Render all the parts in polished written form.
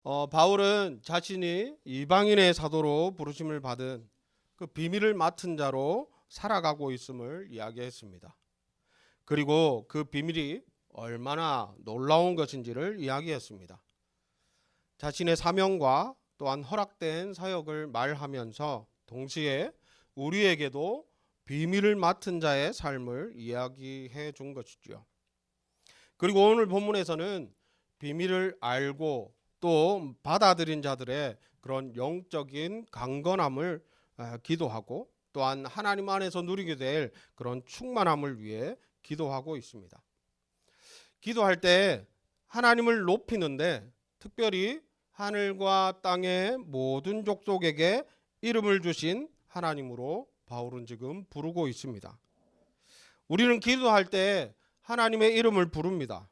바울은 자신이 이방인의 사도로 부르심을 받은 그 비밀을 맡은 자로 살아가고 있음을 이야기했습니다. 그리고 그 비밀이 얼마나 놀라운 것인지를 이야기했습니다. 자신의 사명과 또한 허락된 사역을 말하면서 동시에 우리에게도 비밀을 맡은 자의 삶을 이야기해 준 것이죠. 그리고 오늘 본문에서는 비밀을 알고 또 받아들인 자들의 그런 영적인 강건함을 기도하고 또한 하나님 안에서 누리게 될 그런 충만함을 위해 기도하고 있습니다. 기도할 때 하나님을 높이는데 특별히 하늘과 땅의 모든 족속에게 이름을 주신 하나님으로 바울은 지금 부르고 있습니다. 우리는 기도할 때 하나님의 이름을 부릅니다.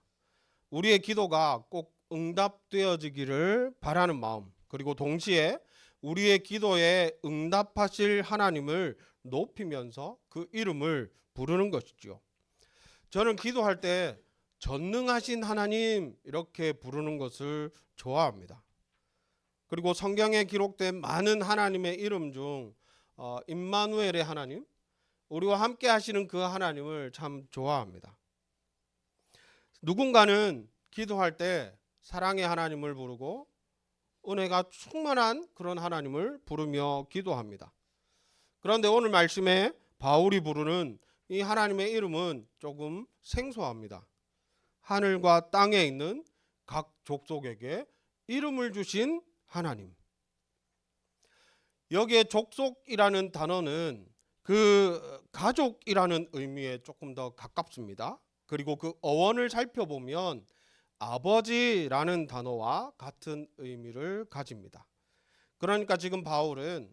우리의 기도가 꼭 응답되어지기를 바라는 마음, 그리고 동시에 우리의 기도에 응답하실 하나님을 높이면서 그 이름을 부르는 것이죠. 저는 기도할 때 전능하신 하나님 이렇게 부르는 것을 좋아합니다. 그리고 성경에 기록된 많은 하나님의 이름 중 임마누엘의 하나님, 우리와 함께 하시는 그 하나님을 참 좋아합니다. 누군가는 기도할 때 사랑의 하나님을 부르고 은혜가 충만한 그런 하나님을 부르며 기도합니다. 그런데 오늘 말씀에 바울이 부르는 이 하나님의 이름은 조금 생소합니다. 하늘과 땅에 있는 각 족속에게 이름을 주신 하나님. 여기에 족속이라는 단어는 그 가족이라는 의미에 조금 더 가깝습니다. 그리고 그 어원을 살펴보면 아버지라는 단어와 같은 의미를 가집니다. 그러니까 지금 바울은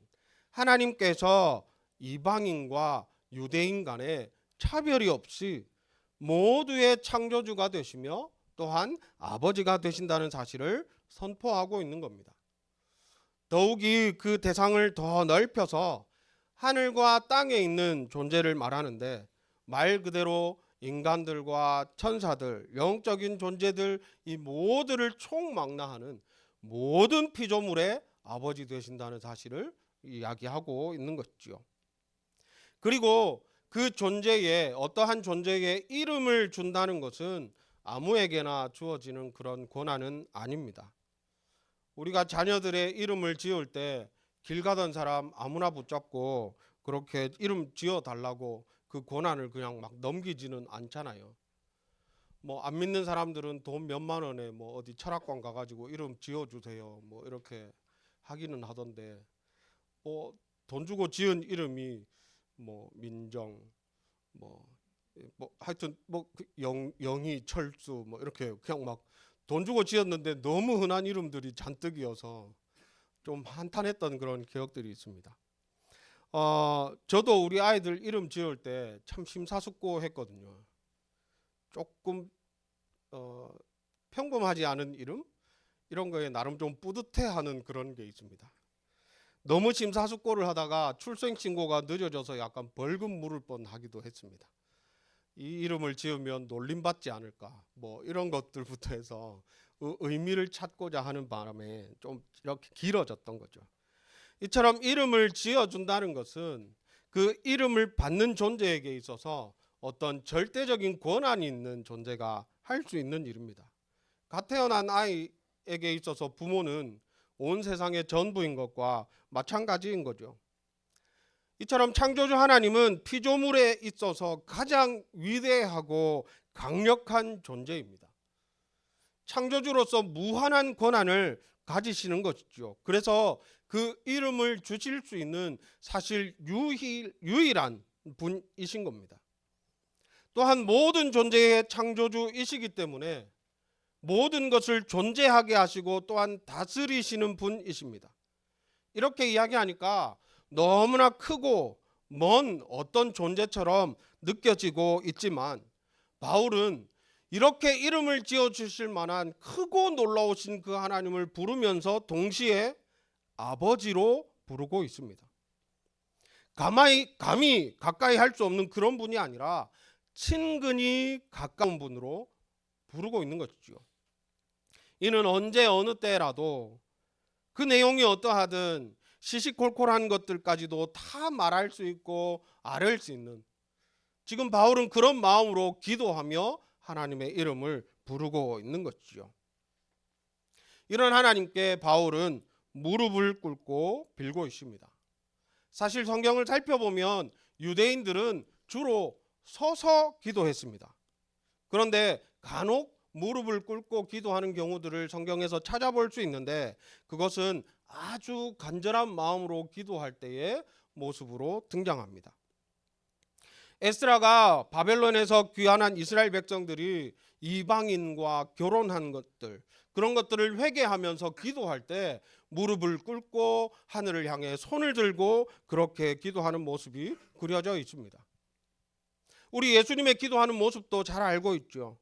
하나님께서 이방인과 유대인 간에 차별이 없이 모두의 창조주가 되시며 또한 아버지가 되신다는 사실을 선포하고 있는 겁니다. 더욱이 그 대상을 더 넓혀서 하늘과 땅에 있는 존재를 말하는데 말 그대로 인간들과 천사들, 영적인 존재들 이 모두를 총망라하는 모든 피조물의 아버지 되신다는 사실을 이야기하고 있는 것이죠. 그리고 그 존재에 어떠한 존재에 이름을 준다는 것은 아무에게나 주어지는 그런 권한은 아닙니다. 우리가 자녀들의 이름을 지을 때 길 가던 사람 아무나 붙잡고 그렇게 이름 지어 달라고 그 권한을 그냥 막 넘기지는 않잖아요. 뭐 안 믿는 사람들은 돈 몇만 원에 뭐 어디 철학관 가가지고 이름 지어 주세요 뭐 이렇게 하기는 하던데 뭐 돈 주고 지은 이름이 뭐 민정 뭐 하여튼 뭐 영희 철수 뭐 이렇게 그냥 막 돈 주고 지었는데 너무 흔한 이름들이 잔뜩이어서 좀 한탄했던 그런 기억들이 있습니다. 저도 우리 아이들 이름 지을 때 참 심사숙고했거든요. 조금 평범하지 않은 이름 이런 거에 나름 좀 뿌듯해하는 그런 게 있습니다. 너무 심사숙고를 하다가 출생신고가 늦어져서 약간 벌금 물을 뻔하기도 했습니다. 이 이름을 지으면 놀림받지 않을까 뭐 이런 것들부터 해서 의미를 찾고자 하는 바람에 좀 이렇게 길어졌던 거죠. 이처럼 이름을 지어준다는 것은 그 이름을 받는 존재에게 있어서 어떤 절대적인 권한이 있는 존재가 할 수 있는 일입니다. 갓 태어난 아이에게 있어서 부모는 온 세상의 전부인 것과 마찬가지인 거죠. 이처럼 창조주 하나님은 피조물에 있어서 가장 위대하고 강력한 존재입니다. 창조주로서 무한한 권한을 가지시는 것이죠. 그래서 그 이름을 주실 수 있는 사실 유일한 분이신 겁니다. 또한 모든 존재의 창조주이시기 때문에 모든 것을 존재하게 하시고 또한 다스리시는 분이십니다. 이렇게 이야기하니까 너무나 크고 먼 어떤 존재처럼 느껴지고 있지만 바울은 이렇게 이름을 지어주실 만한 크고 놀라우신 그 하나님을 부르면서 동시에 아버지로 부르고 있습니다. 감히 가까이 할 수 없는 그런 분이 아니라 친근히 가까운 분으로 부르고 있는 것이죠. 이는 언제 어느 때라도 그 내용이 어떠하든 시시콜콜한 것들까지도 다 말할 수 있고 아뢰을 수 있는, 지금 바울은 그런 마음으로 기도하며 하나님의 이름을 부르고 있는 것이죠. 이런 하나님께 바울은 무릎을 꿇고 빌고 있습니다. 사실 성경을 살펴보면 유대인들은 주로 서서 기도했습니다. 그런데 간혹 무릎을 꿇고 기도하는 경우들을 성경에서 찾아볼 수 있는데, 그것은 아주 간절한 마음으로 기도할 때의 모습으로 등장합니다. 에스라가 바벨론에서 귀환한 이스라엘 백성들이 이방인과 결혼한 것들, 그런 것들을 회개하면서 기도할 때 무릎을 꿇고 하늘을 향해 손을 들고 그렇게 기도하는 모습이 그려져 있습니다. 우리 예수님의 기도하는 모습도 잘 알고 있죠.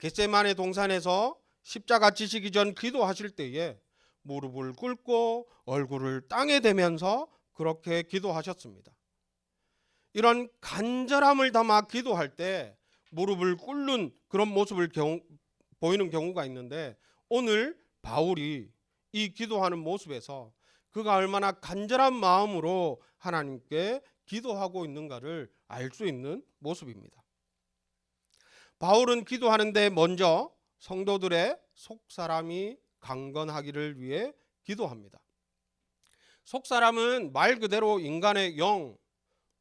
겟세마네 동산에서 십자가 지시기 전 기도하실 때에 무릎을 꿇고 얼굴을 땅에 대면서 그렇게 기도하셨습니다. 이런 간절함을 담아 기도할 때 무릎을 꿇는 그런 모습을 보이는 경우가 있는데, 오늘 바울이 이 기도하는 모습에서 그가 얼마나 간절한 마음으로 하나님께 기도하고 있는가를 알 수 있는 모습입니다. 바울은 기도하는데 먼저 성도들의 속사람이 강건하기를 위해 기도합니다. 속사람은 말 그대로 인간의 영,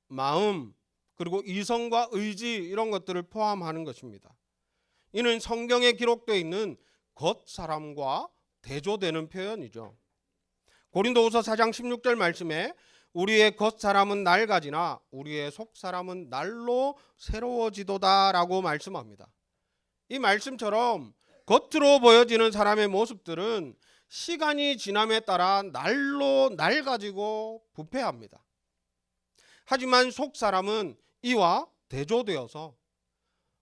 마음, 그리고 이성과 의지, 이런 것들을 포함하는 것입니다. 이는 성경에 기록되어 있는 겉사람과 대조되는 표현이죠. 고린도후서 4장 16절 말씀에 우리의 겉사람은 낡아지나 우리의 속사람은 날로 새로워지도다 라고 말씀합니다. 이 말씀처럼 겉으로 보여지는 사람의 모습들은 시간이 지남에 따라 날로 낡아지고 부패합니다. 하지만 속사람은 이와 대조되어서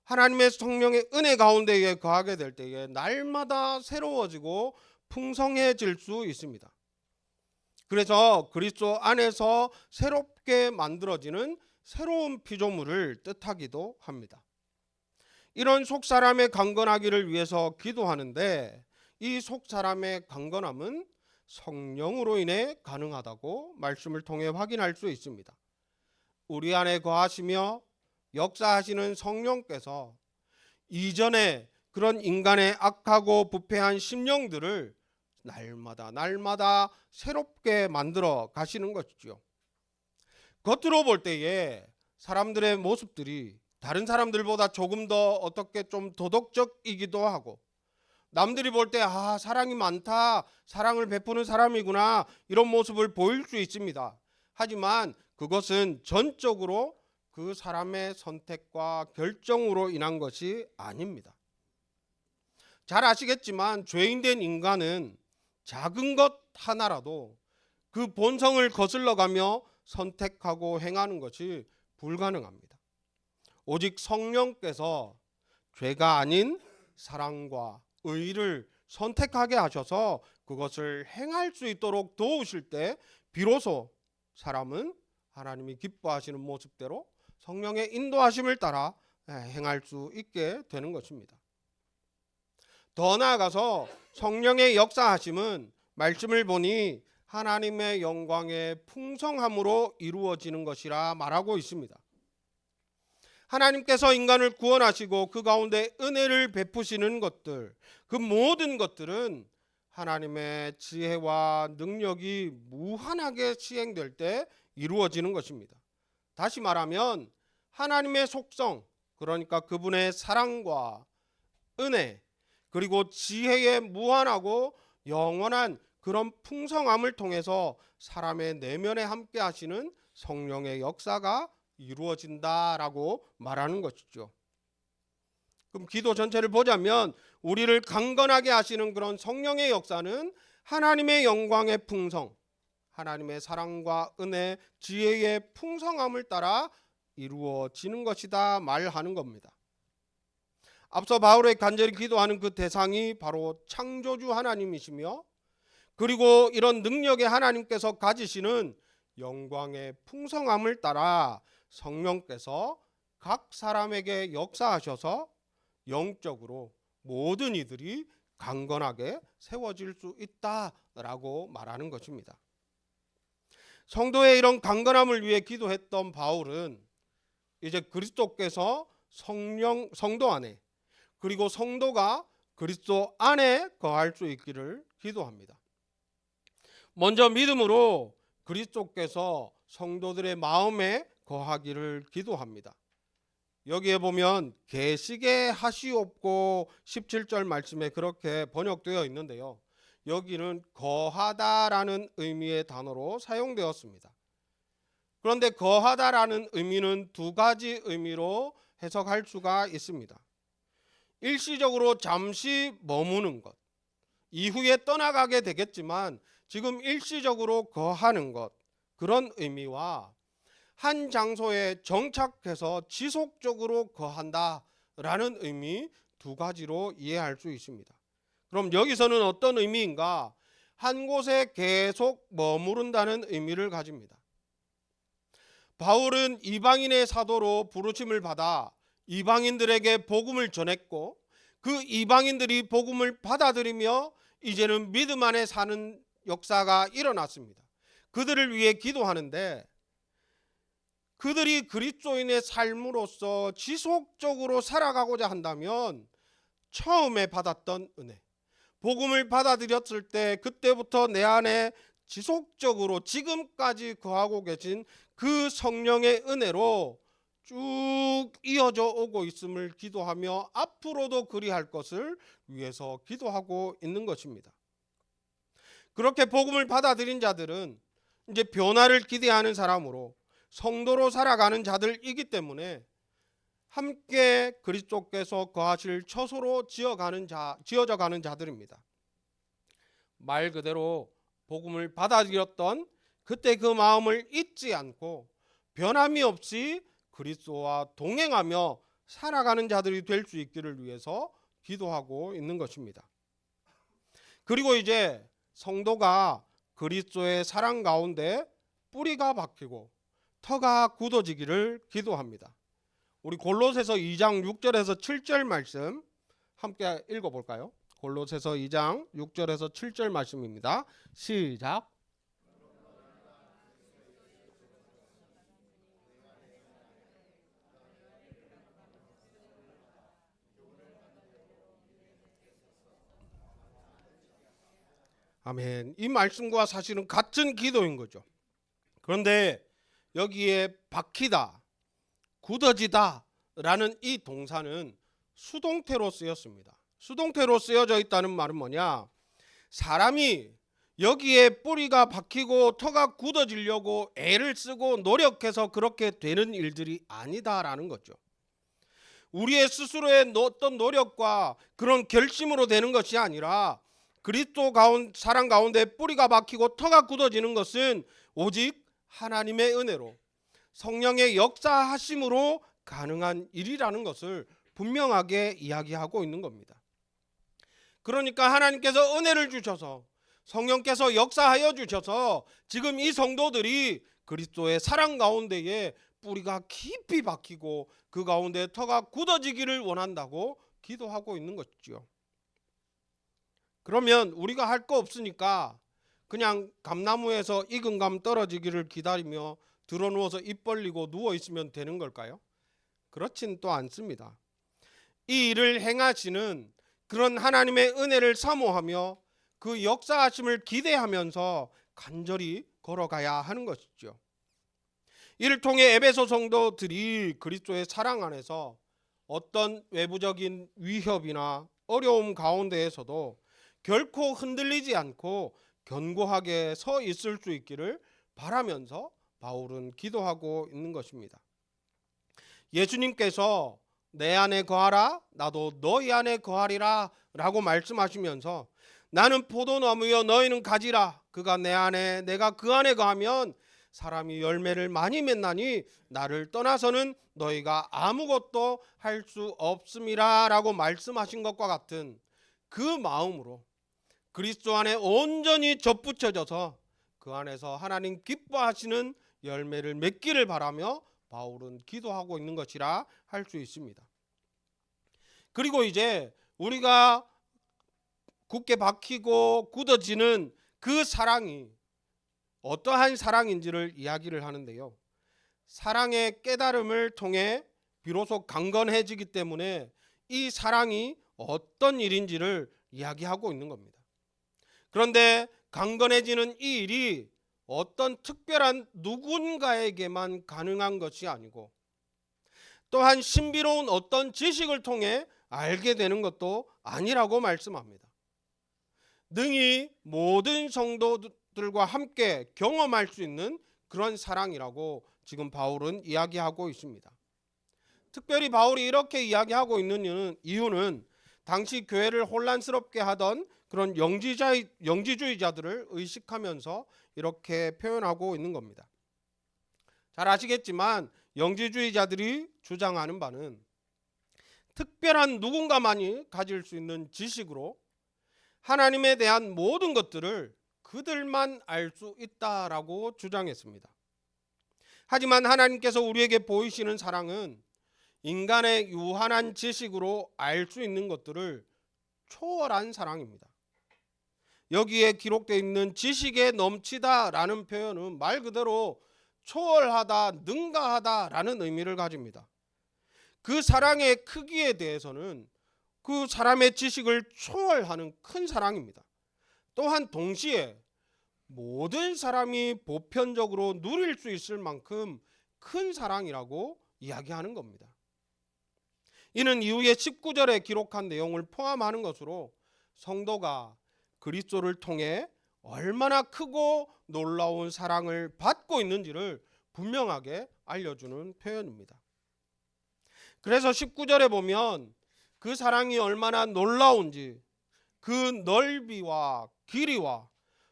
하나님의 성령의 은혜 가운데에 거하게 될 때에 날마다 새로워지고 풍성해질 수 있습니다. 그래서 그리스도 안에서 새롭게 만들어지는 새로운 피조물을 뜻하기도 합니다. 이런 속사람의 강건하기를 위해서 기도하는데, 이 속사람의 강건함은 성령으로 인해 가능하다고 말씀을 통해 확인할 수 있습니다. 우리 안에 거하시며 역사하시는 성령께서 이전에 그런 인간의 악하고 부패한 심령들을 날마다 새롭게 만들어 가시는 것이죠. 겉으로 볼 때에 사람들의 모습들이 다른 사람들보다 조금 더 어떻게 좀 도덕적이기도 하고, 남들이 볼 때 사랑이 많다, 사랑을 베푸는 사람이구나, 이런 모습을 보일 수 있습니다. 하지만 그것은 전적으로 그 사람의 선택과 결정으로 인한 것이 아닙니다. 잘 아시겠지만 죄인된 인간은 작은 것 하나라도 그 본성을 거슬러가며 선택하고 행하는 것이 불가능합니다. 오직 성령께서 죄가 아닌 사랑과 의를 선택하게 하셔서 그것을 행할 수 있도록 도우실 때 비로소 사람은 하나님이 기뻐하시는 모습대로 성령의 인도하심을 따라 행할 수 있게 되는 것입니다. 더 나아가서 성령의 역사하심은 말씀을 보니 하나님의 영광의 풍성함으로 이루어지는 것이라 말하고 있습니다. 하나님께서 인간을 구원하시고 그 가운데 은혜를 베푸시는 것들, 그 모든 것들은 하나님의 지혜와 능력이 무한하게 시행될 때 이루어지는 것입니다. 다시 말하면 하나님의 속성, 그러니까 그분의 사랑과 은혜, 그리고 지혜의 무한하고 영원한 그런 풍성함을 통해서 사람의 내면에 함께 하시는 성령의 역사가 이루어진다라고 말하는 것이죠. 그럼 기도 전체를 보자면 우리를 강건하게 하시는 그런 성령의 역사는 하나님의 영광의 풍성, 하나님의 사랑과 은혜, 지혜의 풍성함을 따라 이루어지는 것이다 말하는 겁니다. 앞서 바울의 간절히 기도하는 그 대상이 바로 창조주 하나님이시며, 그리고 이런 능력의 하나님께서 가지시는 영광의 풍성함을 따라 성령께서 각 사람에게 역사하셔서 영적으로 모든 이들이 강건하게 세워질 수 있다라고 말하는 것입니다. 성도의 이런 강건함을 위해 기도했던 바울은 이제 그리스도께서 성도 안에, 그리고 성도가 그리스도 안에 거할 수 있기를 기도합니다. 먼저 믿음으로 그리스도께서 성도들의 마음에 거하기를 기도합니다. 여기에 보면 계시게 하시옵고 17절 말씀에 그렇게 번역되어 있는데요. 여기는 거하다라는 의미의 단어로 사용되었습니다. 그런데 거하다라는 의미는 두 가지 의미로 해석할 수가 있습니다. 일시적으로 잠시 머무는 것, 이후에 떠나가게 되겠지만 지금 일시적으로 거하는 것, 그런 의미와 한 장소에 정착해서 지속적으로 거한다라는 의미, 두 가지로 이해할 수 있습니다. 그럼 여기서는 어떤 의미인가? 한 곳에 계속 머무른다는 의미를 가집니다. 바울은 이방인의 사도로 부르심을 받아 이방인들에게 복음을 전했고, 그 이방인들이 복음을 받아들이며 이제는 믿음 안에 사는 역사가 일어났습니다. 그들을 위해 기도하는데, 그들이 그리스도인의 삶으로서 지속적으로 살아가고자 한다면 처음에 받았던 은혜, 복음을 받아들였을 때 그때부터 내 안에 지속적으로 지금까지 거하고 계신 그 성령의 은혜로 쭉 이어져 오고 있음을 기도하며 앞으로도 그리할 것을 위해서 기도하고 있는 것입니다. 그렇게 복음을 받아들인 자들은 이제 변화를 기대하는 사람으로 성도로 살아가는 자들이기 때문에 함께 그리스도께서 거하실 처소로 지어져 가는 자들입니다. 말 그대로 복음을 받아들였던 그때 그 마음을 잊지 않고 변함이 없이 그리스도와 동행하며 살아가는 자들이 될 수 있기를 위해서 기도하고 있는 것입니다. 그리고 이제 성도가 그리스도의 사랑 가운데 뿌리가 박히고 터가 굳어지기를 기도합니다. 우리 골로새서 2장 6절에서 7절 말씀 함께 읽어볼까요? 골로새서 2장 6절에서 7절 말씀입니다. 시작. 아멘. 이 말씀과 사실은 같은 기도인 거죠. 그런데 여기에 박히다, 굳어지다 라는 이 동사는 수동태로 쓰였습니다. 수동태로 쓰여져 있다는 말은 뭐냐? 사람이 여기에 뿌리가 박히고 터가 굳어지려고 애를 쓰고 노력해서 그렇게 되는 일들이 아니다라는 거죠. 우리의 스스로의 어떤 노력과 그런 결심으로 되는 것이 아니라 그리스도 사랑 가운데 뿌리가 박히고 터가 굳어지는 것은 오직 하나님의 은혜로, 성령의 역사하심으로 가능한 일이라는 것을 분명하게 이야기하고 있는 겁니다. 그러니까 하나님께서 은혜를 주셔서 성령께서 역사하여 주셔서 지금 이 성도들이 그리스도의 사랑 가운데에 뿌리가 깊이 박히고 그 가운데 터가 굳어지기를 원한다고 기도하고 있는 것이죠. 그러면 우리가 할 거 없으니까 그냥 감나무에서 익은 감 떨어지기를 기다리며 드러누워서 입 벌리고 누워 있으면 되는 걸까요? 그렇진 또 않습니다. 이 일을 행하시는 그런 하나님의 은혜를 사모하며 그 역사하심을 기대하면서 간절히 걸어가야 하는 것이죠. 이를 통해 에베소 성도들이 그리스도의 사랑 안에서 어떤 외부적인 위협이나 어려움 가운데에서도 결코 흔들리지 않고 견고하게 서 있을 수 있기를 바라면서 바울은 기도하고 있는 것입니다. 예수님께서 내 안에 거하라 나도 너희 안에 거하리라 라고 말씀하시면서 나는 포도나무여 너희는 가지라 그가 내 안에 내가 그 안에 거하면 사람이 열매를 많이 맺나니 나를 떠나서는 너희가 아무것도 할 수 없음이라 라고 말씀하신 것과 같은 그 마음으로 그리스도 안에 온전히 접붙여져서 그 안에서 하나님 기뻐하시는 열매를 맺기를 바라며 바울은 기도하고 있는 것이라 할 수 있습니다. 그리고 이제 우리가 굳게 박히고 굳어지는 그 사랑이 어떠한 사랑인지를 이야기를 하는데요. 사랑의 깨달음을 통해 비로소 강건해지기 때문에 이 사랑이 어떤 일인지를 이야기하고 있는 겁니다. 그런데 강건해지는 이 일이 어떤 특별한 누군가에게만 가능한 것이 아니고 또한 신비로운 어떤 지식을 통해 알게 되는 것도 아니라고 말씀합니다. 능히 모든 성도들과 함께 경험할 수 있는 그런 사랑이라고 지금 바울은 이야기하고 있습니다. 특별히 바울이 이렇게 이야기하고 있는 이유는 당시 교회를 혼란스럽게 하던 그런 영지주의자들을 의식하면서 이렇게 표현하고 있는 겁니다. 잘 아시겠지만 영지주의자들이 주장하는 바는 특별한 누군가만이 가질 수 있는 지식으로 하나님에 대한 모든 것들을 그들만 알 수 있다라고 주장했습니다. 하지만 하나님께서 우리에게 보이시는 사랑은 인간의 유한한 지식으로 알 수 있는 것들을 초월한 사랑입니다. 여기에 기록되어 있는 지식에 넘치다라는 표현은 말 그대로 초월하다, 능가하다라는 의미를 가집니다. 그 사랑의 크기에 대해서는 그 사람의 지식을 초월하는 큰 사랑입니다. 또한 동시에 모든 사람이 보편적으로 누릴 수 있을 만큼 큰 사랑이라고 이야기하는 겁니다. 이는 이후에 19절에 기록한 내용을 포함하는 것으로 성도가 그리스도를 통해 얼마나 크고 놀라운 사랑을 받고 있는지를 분명하게 알려주는 표현입니다. 그래서 19절에 보면 그 사랑이 얼마나 놀라운지 그 넓이와 길이와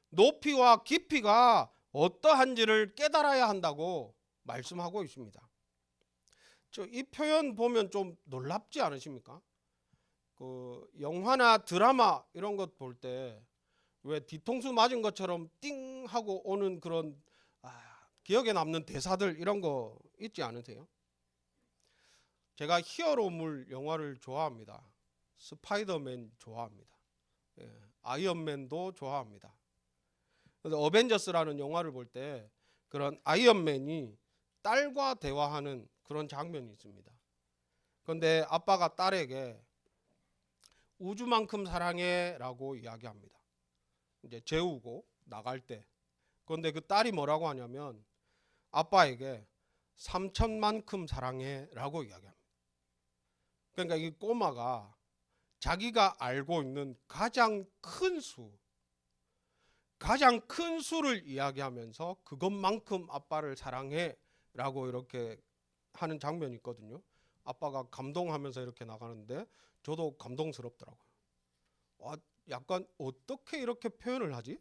높이와 깊이가 어떠한지를 깨달아야 한다고 말씀하고 있습니다. 이 표현 보면 좀 놀랍지 않으십니까? 그 영화나 드라마 이런 것 볼 때 왜 뒤통수 맞은 것처럼 띵 하고 오는 그런 기억에 남는 대사들 이런 거 있지 않으세요? 제가 히어로물 영화를 좋아합니다. 스파이더맨 좋아합니다. 아이언맨도 좋아합니다. 그래서 어벤져스라는 영화를 볼 때 그런 아이언맨이 딸과 대화하는 그런 장면이 있습니다. 그런데 아빠가 딸에게 우주만큼 사랑해라고 이야기합니다. 이제 재우고 나갈 때. 그런데 그 딸이 뭐라고 하냐면 아빠에게 3천만큼 사랑해라고 이야기합니다. 그러니까 이 꼬마가 자기가 알고 있는 가장 큰 수를 이야기하면서 그것만큼 아빠를 사랑해라고 이렇게 하는 장면이 있거든요. 아빠가 감동하면서 이렇게 나가는데 저도 감동스럽더라고요. 약간 어떻게 이렇게 표현을 하지?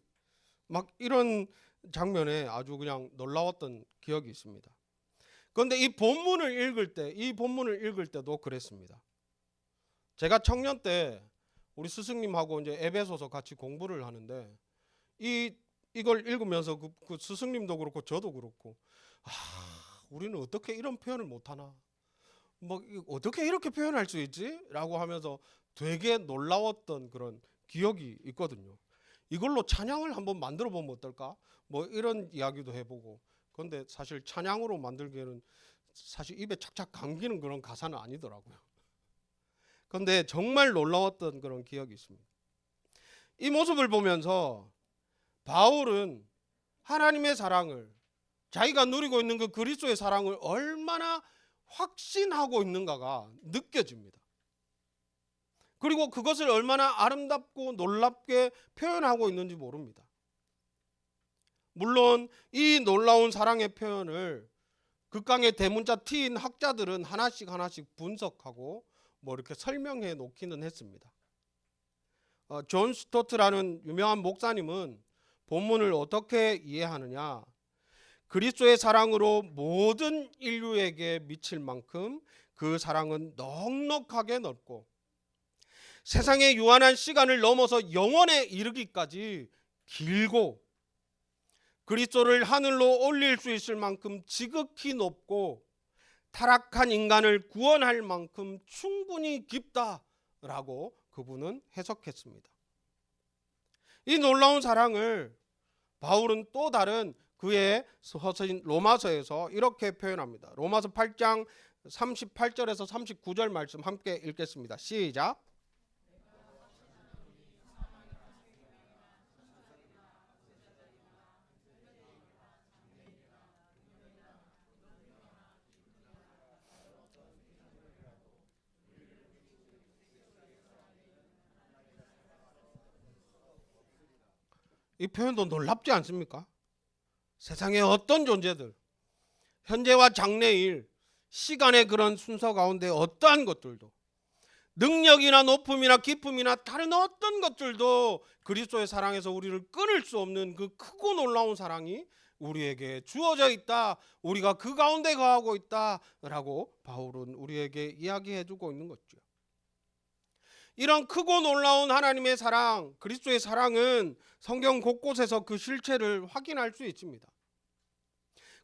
막 이런 장면에 아주 그냥 놀라웠던 기억이 있습니다. 그런데 이 본문을 읽을 때도 그랬습니다. 제가 청년 때 우리 스승님하고 이제 에베소서 같이 공부를 하는데 이걸 읽으면서 그 스승님도 그렇고 저도 그렇고 우리는 어떻게 이런 표현을 못하나? 뭐 어떻게 이렇게 표현할 수 있지? 라고 하면서 되게 놀라웠던 그런 기억이 있거든요. 이걸로 찬양을 한번 만들어 보면 어떨까? 뭐 이런 이야기도 해보고. 그런데 사실 찬양으로 만들기에는 사실 입에 착착 감기는 그런 가사는 아니더라고요. 그런데 정말 놀라웠던 그런 기억이 있습니다. 이 모습을 보면서 바울은 하나님의 사랑을, 자기가 누리고 있는 그 그리스도의 사랑을 얼마나 확신하고 있는가가 느껴집니다. 그리고 그것을 얼마나 아름답고 놀랍게 표현하고 있는지 모릅니다. 물론 이 놀라운 사랑의 표현을 극강의 대문자 T인 학자들은 하나씩 분석하고 뭐 이렇게 설명해 놓기는 했습니다. 존 스토트라는 유명한 목사님은 본문을 어떻게 이해하느냐? 그리스도의 사랑으로 모든 인류에게 미칠 만큼 그 사랑은 넉넉하게 넓고 세상의 유한한 시간을 넘어서 영원에 이르기까지 길고 그리스도를 하늘로 올릴 수 있을 만큼 지극히 높고 타락한 인간을 구원할 만큼 충분히 깊다라고 그분은 해석했습니다. 이 놀라운 사랑을 바울은 또 다른 그의 서서인 로마서에서 이렇게 표현합니다. 로마서 8장 38절에서 39절 말씀 함께 읽겠습니다. 시작. 이 표현도 놀랍지 않습니까? 세상의 어떤 존재들, 현재와 장래일, 시간의 그런 순서 가운데 어떠한 것들도, 능력이나 높음이나 기쁨이나 다른 어떤 것들도 그리스도의 사랑에서 우리를 끊을 수 없는 그 크고 놀라운 사랑이 우리에게 주어져 있다. 우리가 그 가운데 거하고 있다라고 바울은 우리에게 이야기해 주고 있는 거죠. 이런 크고 놀라운 하나님의 사랑, 그리스도의 사랑은 성경 곳곳에서 그 실체를 확인할 수 있습니다.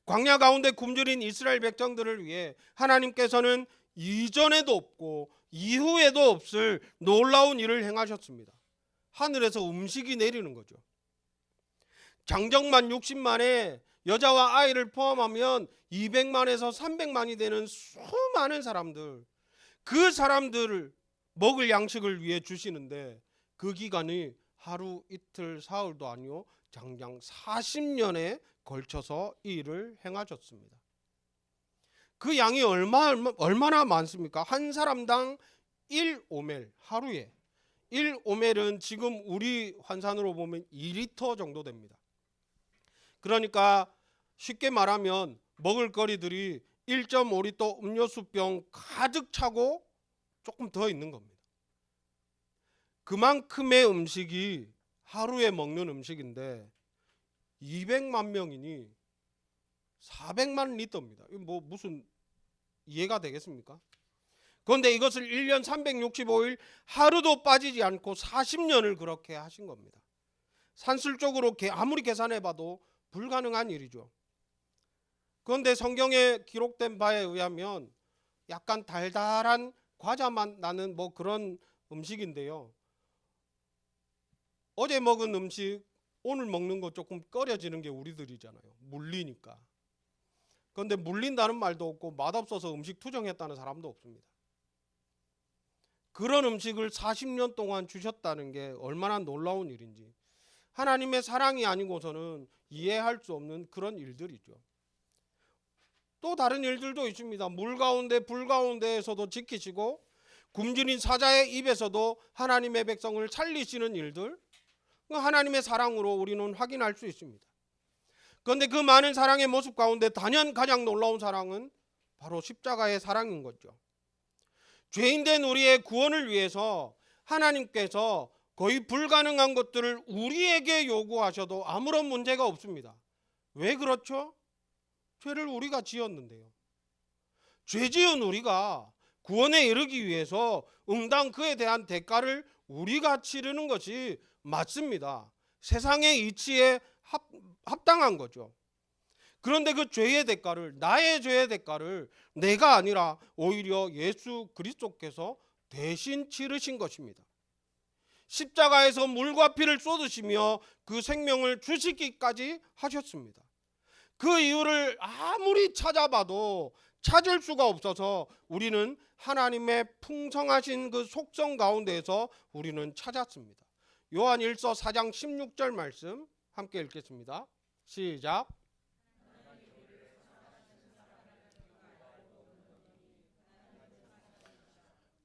광야 가운데 굶주린 이스라엘 백성들을 위해 하나님께서는 이전에도 없고 이후에도 없을 놀라운 일을 행하셨습니다. 하늘에서 음식이 내리는 거죠. 장정만 60만에 여자와 아이를 포함하면 200만에서 300만이 되는 수많은 사람들, 그 사람들을 먹을 양식을 위해 주시는데 그 기간이 하루 이틀 사흘도 아니요 장장 40년에 걸쳐서 이 일을 행하셨습니다. 그 양이 얼마나 많습니까? 한 사람당 1오멜, 하루에 1오멜은 지금 우리 환산으로 보면 2리터 정도 됩니다. 그러니까 쉽게 말하면 먹을 거리들이 1.5리터 음료수병 가득 차고 조금 더 있는 겁니다. 그만큼의 음식이 하루에 먹는 음식인데 200만 명이니 400만 리터입니다. 이거 뭐 무슨 이해가 되겠습니까? 그런데 이것을 1년 365일 하루도 빠지지 않고 40년을 그렇게 하신 겁니다. 산술적으로 아무리 계산해봐도 불가능한 일이죠. 그런데 성경에 기록된 바에 의하면 약간 달달한 과자만 나는 뭐 그런 음식인데요. 어제 먹은 음식 오늘 먹는 거 조금 꺼려지는 게 우리들이잖아요. 물리니까. 그런데 물린다는 말도 없고 맛없어서 음식 투정했다는 사람도 없습니다. 그런 음식을 40년 동안 주셨다는 게 얼마나 놀라운 일인지 하나님의 사랑이 아니고서는 이해할 수 없는 그런 일들이죠. 또 다른 일들도 있습니다. 물 가운데 불 가운데에서도 지키시고 굶주린 사자의 입에서도 하나님의 백성을 살리시는 일들, 하나님의 사랑으로 우리는 확인할 수 있습니다. 그런데 그 많은 사랑의 모습 가운데 단연 가장 놀라운 사랑은 바로 십자가의 사랑인 거죠. 죄인된 우리의 구원을 위해서 하나님께서 거의 불가능한 것들을 우리에게 요구하셔도 아무런 문제가 없습니다. 왜 그렇죠? 죄를 우리가 지었는데요. 죄 지은 우리가 구원에 이르기 위해서 응당 그에 대한 대가를 우리가 치르는 것이 맞습니다. 세상의 이치에 합당한 거죠. 그런데 그 죄의 대가를, 나의 죄의 대가를 내가 아니라 오히려 예수 그리스도께서 대신 치르신 것입니다. 십자가에서 물과 피를 쏟으시며 그 생명을 주시기까지 하셨습니다. 그 이유를 아무리 찾아봐도 찾을 수가 없어서 우리는 하나님의 풍성하신 그 속성 가운데에서 우리는 찾았습니다. 요한 1서 4장 16절 말씀 함께 읽겠습니다. 시작.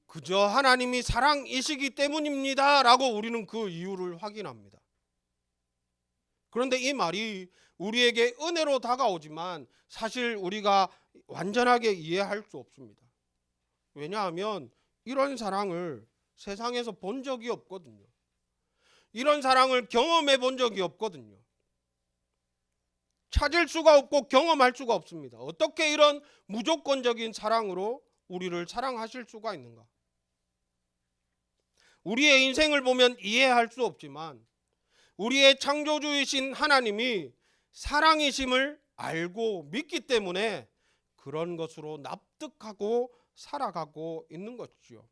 그저 하나님이 사랑이시기 때문입니다 라고 우리는 그 이유를 확인합니다. 그런데 이 말이 우리에게 은혜로 다가오지만 사실 우리가 완전하게 이해할 수 없습니다. 왜냐하면 이런 사랑을 세상에서 본 적이 없거든요. 이런 사랑을 경험해 본 적이 없거든요. 찾을 수가 없고 경험할 수가 없습니다. 어떻게 이런 무조건적인 사랑으로 우리를 사랑하실 수가 있는가? 우리의 인생을 보면 이해할 수 없지만 우리의 창조주이신 하나님이 사랑이심을 알고 믿기 때문에 그런 것으로 납득하고 살아가고 있는 것이죠.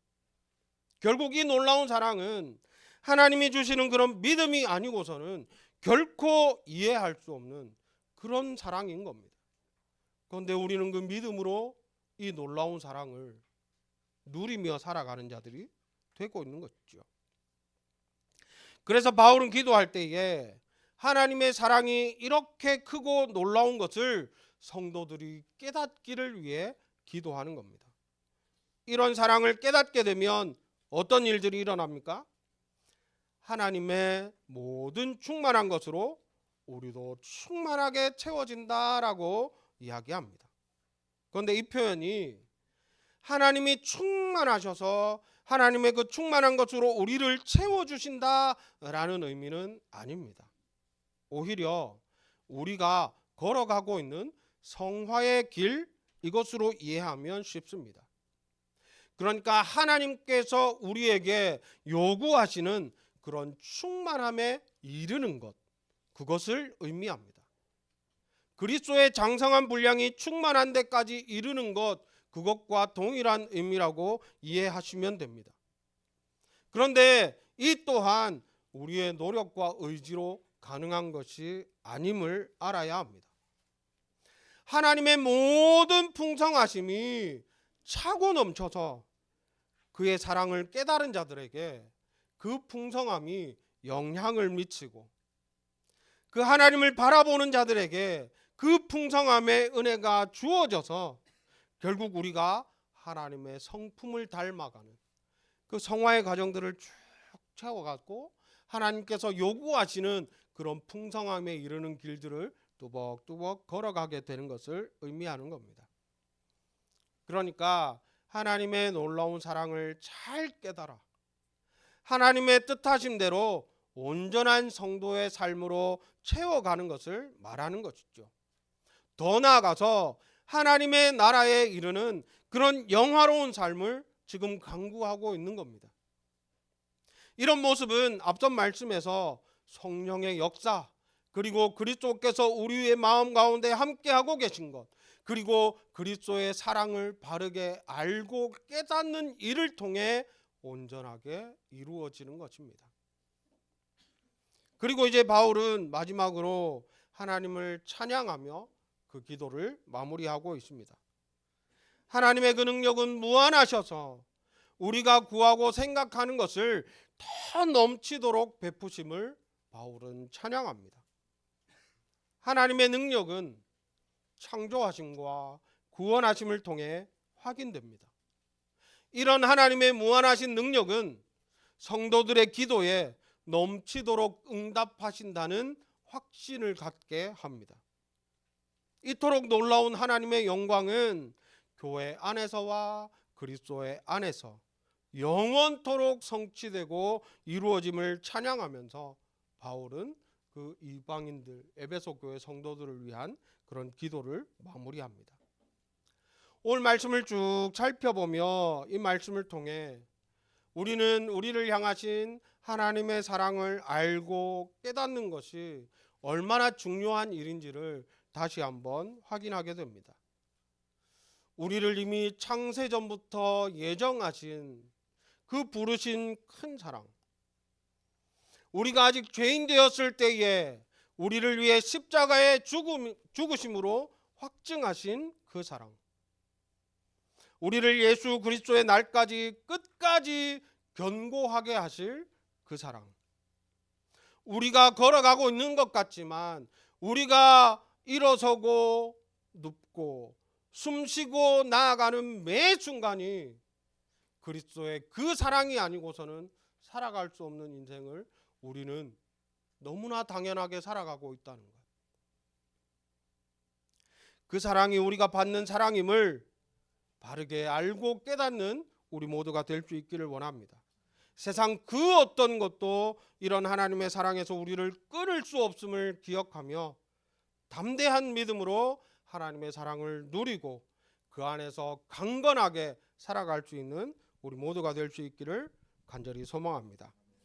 결국 이 놀라운 사랑은 하나님이 주시는 그런 믿음이 아니고서는 결코 이해할 수 없는 그런 사랑인 겁니다. 그런데 우리는 그 믿음으로 이 놀라운 사랑을 누리며 살아가는 자들이 되고 있는 것이죠. 그래서 바울은 기도할 때에 하나님의 사랑이 이렇게 크고 놀라운 것을 성도들이 깨닫기를 위해 기도하는 겁니다. 이런 사랑을 깨닫게 되면 어떤 일들이 일어납니까? 하나님의 모든 충만한 것으로 우리도 충만하게 채워진다라고 이야기합니다. 그런데 이 표현이 하나님이 충만하셔서 하나님의 그 충만한 것으로 우리를 채워주신다라는 의미는 아닙니다. 오히려 우리가 걸어가고 있는 성화의 길, 이것으로 이해하면 쉽습니다. 그러니까 하나님께서 우리에게 요구하시는 그런 충만함에 이르는 것, 그것을 의미합니다. 그리스도의 장성한 분량이 충만한 데까지 이르는 것, 그것과 동일한 의미라고 이해하시면 됩니다. 그런데 이 또한 우리의 노력과 의지로 가능한 것이 아님을 알아야 합니다. 하나님의 모든 풍성하심이 차고 넘쳐서 그의 사랑을 깨달은 자들에게 그 풍성함이 영향을 미치고 그 하나님을 바라보는 자들에게 그 풍성함의 은혜가 주어져서 결국 우리가 하나님의 성품을 닮아가는 그 성화의 과정들을 쭉 채워갖고 하나님께서 요구하시는 그런 풍성함에 이르는 길들을 뚜벅뚜벅 걸어가게 되는 것을 의미하는 겁니다. 그러니까 하나님의 놀라운 사랑을 잘 깨달아 하나님의 뜻하심대로 온전한 성도의 삶으로 채워가는 것을 말하는 것이죠. 더 나아가서 하나님의 나라에 이르는 그런 영화로운 삶을 지금 강구하고 있는 겁니다. 이런 모습은 앞선 말씀에서 성령의 역사, 그리고 그리스도께서 우리의 마음 가운데 함께하고 계신 것, 그리고 그리스도의 사랑을 바르게 알고 깨닫는 일을 통해 온전하게 이루어지는 것입니다. 그리고 이제 바울은 마지막으로 하나님을 찬양하며 그 기도를 마무리하고 있습니다. 하나님의 그 능력은 무한하셔서 우리가 구하고 생각하는 것을 더 넘치도록 베푸심을 바울은 찬양합니다. 하나님의 능력은 창조하심과 구원하심을 통해 확인됩니다. 이런 하나님의 무한하신 능력은 성도들의 기도에 넘치도록 응답하신다는 확신을 갖게 합니다. 이토록 놀라운 하나님의 영광은 교회 안에서와 그리스도의 안에서 영원토록 성취되고 이루어짐을 찬양하면서 바울은 그 이방인들, 에베소 교회 성도들을 위한 그런 기도를 마무리합니다. 오늘 말씀을 쭉 살펴보며 이 말씀을 통해 우리는 우리를 향하신 하나님의 사랑을 알고 깨닫는 것이 얼마나 중요한 일인지를 다시 한번 확인하게 됩니다. 우리를 이미 창세전부터 예정하신 그 부르신 큰 사랑, 우리가 아직 죄인 되었을 때에 우리를 위해 십자가의 죽으심으로 확증하신 그 사랑, 우리를 예수 그리스도의 날까지 끝까지 견고하게 하실 그 사랑, 우리가 걸어가고 있는 것 같지만 우리가 일어서고 눕고 숨쉬고 나아가는 매 순간이 그리스도의 그 사랑이 아니고서는 살아갈 수 없는 인생을 우리는 너무나 당연하게 살아가고 있다는 것. 그 사랑이 우리가 받는 사랑임을 바르게 알고 깨닫는 우리 모두가 될 수 있기를 원합니다. 세상 그 어떤 것도 이런 하나님의 사랑에서 우리를 끊을 수 없음을 기억하며 담대한 믿음으로 하나님의 사랑을 누리고 그 안에서 강건하게 살아갈 수 있는 우리 모두가 될 수 있기를 간절히 소망합니다.